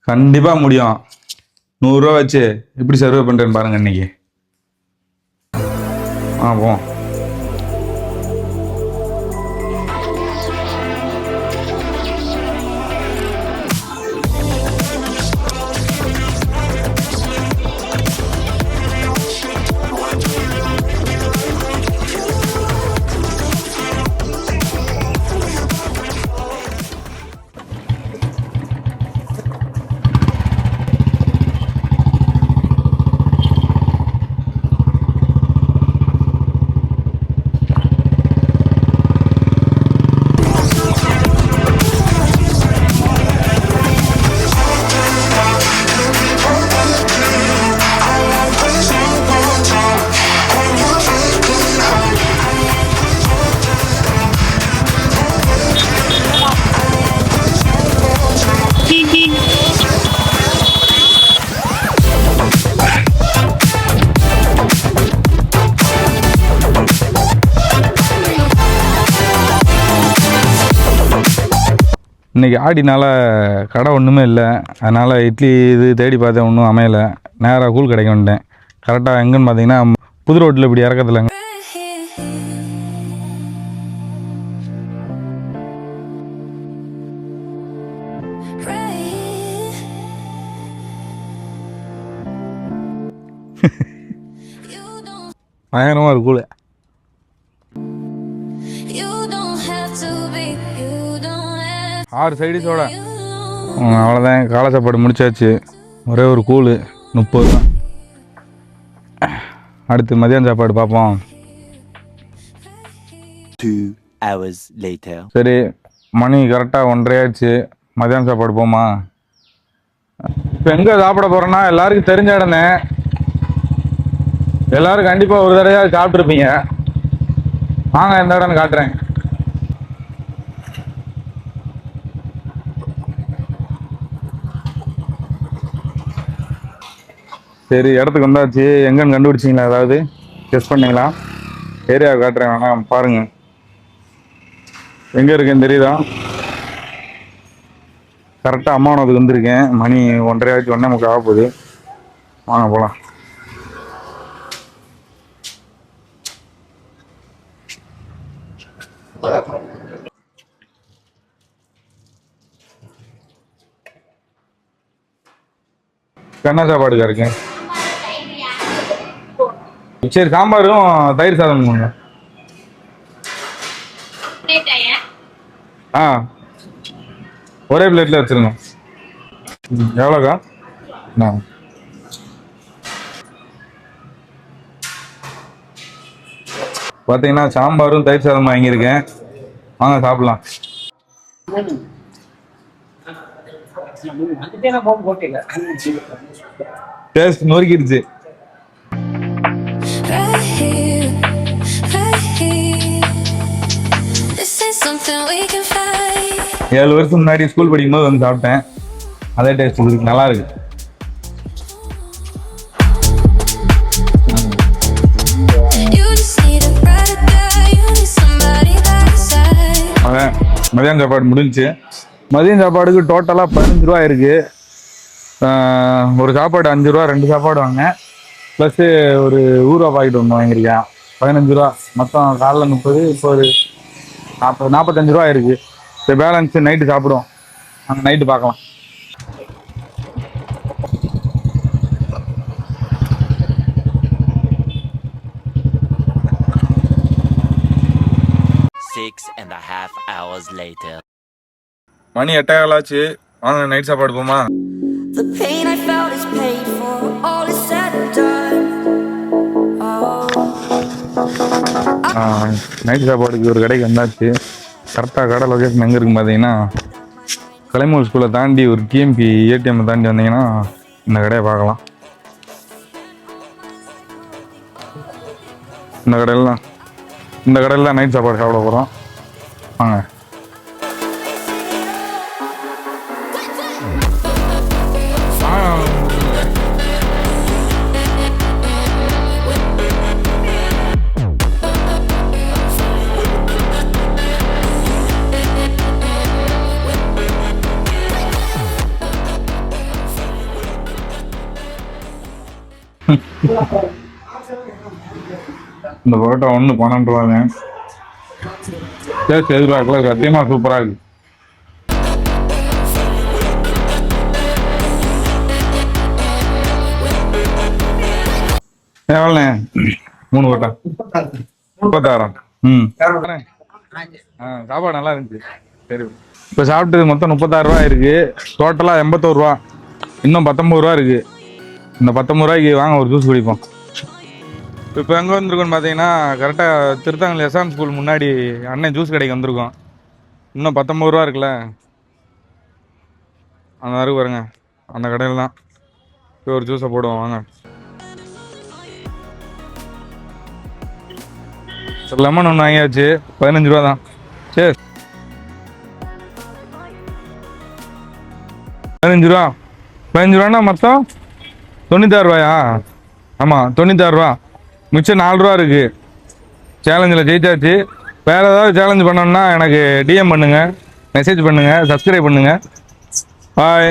கண்டிப்பா முடியும். 100 ரூபா வச்சு எப்படி சர்வே பண்றேன்னு பாருங்க இன்னைக்கு. போவோம். இன்றைக்கி ஆடினால கடை ஒன்றுமே இல்லை. அதனால் இட்லி இது தேடி பார்த்தேன், ஒன்றும் அமையலை. நேராக கூழ் கடைக்கு வந்துட்டேன். கரெக்டாக எங்கன்னு பார்த்தீங்கன்னா புது ரோட்டில் இப்படி இறக்கத்துலங்க. பயங்கரமாக இருக்கு கூழ். ஆறு சைடிஸோட அவ்வளோதான். காலை சாப்பாடு முடிச்சாச்சு. ஒரே ஒரு கூழ் 30 தான். அடுத்து மதியானம் சாப்பாடு பார்ப்போம். 2 hours later. சரி, மணி கரெக்டாக 1:30 ஆயிடுச்சு. மதியானம் சாப்பாடு போமா? இப்போ எங்கே சாப்பிட போகிறோன்னா எல்லாருக்கும் தெரிஞ்ச இடமே. எல்லோரும் கண்டிப்பாக ஒரு தடவையாக சாப்பிட்ருப்பீங்க. வாங்க எந்த இடம்னு காட்டுறேன். சரி, இடத்துக்கு வந்தாச்சு. எங்கன்னு கண்டுபிடிச்சிங்களா? ஏதாவது கெஸ் பண்ணீங்களா? ஏரியாவை காட்டுறேன், வேணா பாருங்க. எங்கே இருக்குன்னு தெரியுதா? கரெக்டாக அம்மாவனத்துக்கு வந்திருக்கேன். மணி 1:30 ஆச்சு, 1:45 ஆக போகுது. வாங்க போகலாம். என்ன சாப்பாடுக்கா இருக்கு? சரி, சாம்பாரும் தயிர் சாதம் கொடுங்க. ஒரே பிளேட்ல வச்சிருங்க. எவ்வளோக்கா? பார்த்தீங்கன்னா சாம்பாரும் தயிர் சாதம் வாங்கியிருக்கேன். வாங்க சாப்பிடலாம். டேஸ்ட் நொறுக்கிடுச்சு. 7 வருஷம் முன்னாடி ஸ்கூல் படிக்கும்போது வந்து சாப்பிட்டேன். அதே டேஸ்ட் இருக்கு, நல்லா இருக்கு. மதியானம் சாப்பாடு முடிஞ்சிச்சு. மதியம் சாப்பாடுக்கு டோட்டலாக 15 ரூபா இருக்குது. ஒரு சாப்பாடு 5 ரூபா, 2 சாப்பாடு வாங்க, ப்ளஸ்ஸு ஒரு ஊறுவா பாக்கெட் ஒன்று வாங்கியிருக்கேன். 15 ரூபா மொத்தம். காலைல 30, இப்போ ஒரு 45 ரூபா இருக்குது. இப்போ பேலன்ஸு நைட்டு சாப்பிடுவோம். அங்கே நைட்டு பார்க்கலாம். மணி 8:15 ஆச்சு. வாங்க நைட் சாப்பாடு போமா? நைட் சாப்பாடுக்கு ஒரு கடைக்கு வந்தாச்சு. கரெக்டாக கடை லொக்கேஷன் எங்கே இருக்குன்னு பார்த்தீங்கன்னா, கலைமூல் ஸ்கூலை தாண்டி ஒரு டிஎம்பி ஏடிஎம் தாண்டி வந்தீங்கன்னா இந்த கடையை பார்க்கலாம். இந்த கடையில் தான் நைட் சாப்பாடு சாப்பிட போகிறோம். வாங்க. இந்த பரோட்டா ஒன்று 12 ரூபாங்க. டேஸ்ட் எதிர்பார்க்கல, சத்தியமா சூப்பரா இருக்கு. எவ்வளோண்ணே? 3 பரோட்டா 36. ம் சாப்பாடு நல்லா இருந்துச்சு. சரி, இப்போ சாப்பிட்டது மொத்தம் 36 ரூபா இருக்கு. டோட்டலாக 81 ரூபா. இன்னும் 19 ரூபா இருக்கு. இந்த 19 ரூபாய்க்கு வாங்க ஒரு ஜூஸ் குடிப்போம். இப்போ எங்கே வந்திருக்கோன்னு பார்த்தீங்கன்னா, கரெக்டாக திருத்தாங்கல் எஸ்ஆன் ஸ்கூல் முன்னாடி அண்ணன் ஜூஸ் கடைக்கு வந்திருக்கோம். இன்னும் 19 ரூபா இருக்குல்ல, அந்த அருக்கு பாருங்க, அந்த கடையில் தான் இப்போ ஒரு ஜூஸை போடுவோம் வாங்க. லெமன் ஒன்று வாங்கியாச்சு, 15 ரூபா தான். சரி 15 ரூபா. 15 ரூபான்னா மொத்தம் 96 ரூபாயா? ஆமாம் 96 ரூபா. மிச்சம் 4 ரூபா இருக்கு. சேலஞ்சில் ஜெயிச்சாச்சு. வேறு ஏதாவது சேலஞ்ச் பண்ணோம்னா எனக்கு டிஎம் பண்ணுங்கள், மெசேஜ் பண்ணுங்கள், சப்ஸ்கிரைப் பண்ணுங்கள். பாய்.